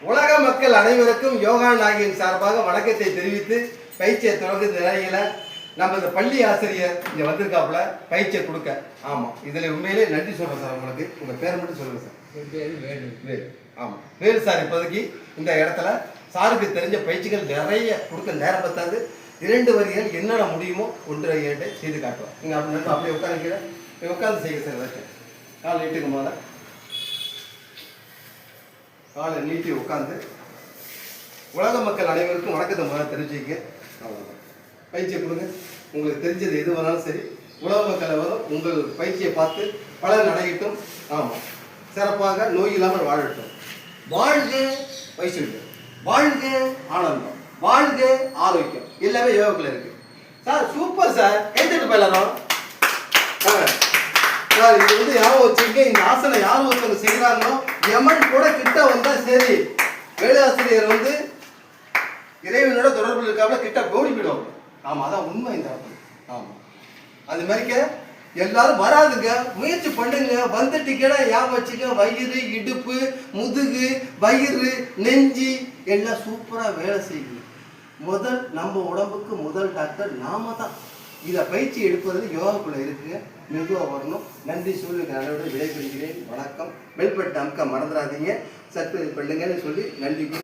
உலக மக்கள் அனைவருக்கும் யோகா நாயகியின் சார்பாக வணக்கத்தை தெரிவித்து பயிற்சியை தொடர்ந்து நிலையில நம்ம இந்த பள்ளி ஆசிரியர் இங்க வந்திருக்காப்புல பயிற்சியை கொடுக்க. ஆமா, இதுல உண்மையிலே நன்றி சொல்றேன் சார். உங்களுக்கு உங்க பேரை மட்டும் சொல்லுங்க சார். வேலு. ஆமா, வேலு சார் இப்போதைக்கு இந்த இடத்துல சாருக்கு தெரிஞ்ச பயிற்சிகள் நிறைய கொடுக்க நேரம் பத்தாது. 2 வரிகள் என்னென்ன முடியுமோ 1 2 செய்து காட்டுவோம். நீங்க அப்படியே உட்காந்து உட்காந்து செய்ய சார். ஏதாச்சும் கால் நீட்டுக்கு போல காலை நீட்டி உட்காந்து உலக மக்கள் அனைவருக்கும் வணக்கத்தை முதல்ல தெரிஞ்சுக்க. அவ்வளோதான், பயிற்சியை கொடுங்க. உங்களுக்கு தெரிஞ்சது எது வேணாலும் சரி, உலக மக்கள் வரும் உங்கள் பயிற்சியை பார்த்து பலன் அடையட்டும். ஆமாம், சிறப்பாக நோய் இல்லாமல் வாழட்டும். வாழ்க வைசல்யம், வாழ்க ஆனந்தம், வாழ்க ஆரோக்கியம், எல்லாமே யோகாக்குள்ள இருக்கு. சார் சூப்பர் சார், கைத்தட்டு போயிடலாம் சார். இது வந்து யாரும் வச்சுக்க, இந்த ஆசனை யாரும் ஒருத்தவங்க செய்யறாங்களோ யமன் கூட கிட்ட வந்தா சரி. வேலாசிரியர் வந்து இறைவனோட தொடர்பு இருக்காம கிட்ட ஓடி போயிடும். ஆமா, அதான் உண்மை இந்த இடத்துல. ஆமா, அது மாதிரிக்க எல்லாரும் வராதுங்க, முயற்சி பண்ணுங்க. வந்துட்டீங்கன்னா ஞாபகம் வச்சுக்க, வயிறு, இடுப்பு, முதுகு, வயிறு, நெஞ்சி எல்லாம் சூப்பரா வேலை செய்யுங்க. நம்ம உடம்புக்கு முதல் டாக்டர் நாம தான். இதை பயிற்சி எடுப்பது யோகாக்குள்ள இருக்குங்க. மெதுவாக வரணும். நன்றி சொல்லி நல்லபடியாக விடைபெறுகிறேன். வணக்கம். பெல்பட்டு அமுக்க மறந்துடாதீங்க. சற்று பண்ணுங்கன்னு சொல்லி நன்றி.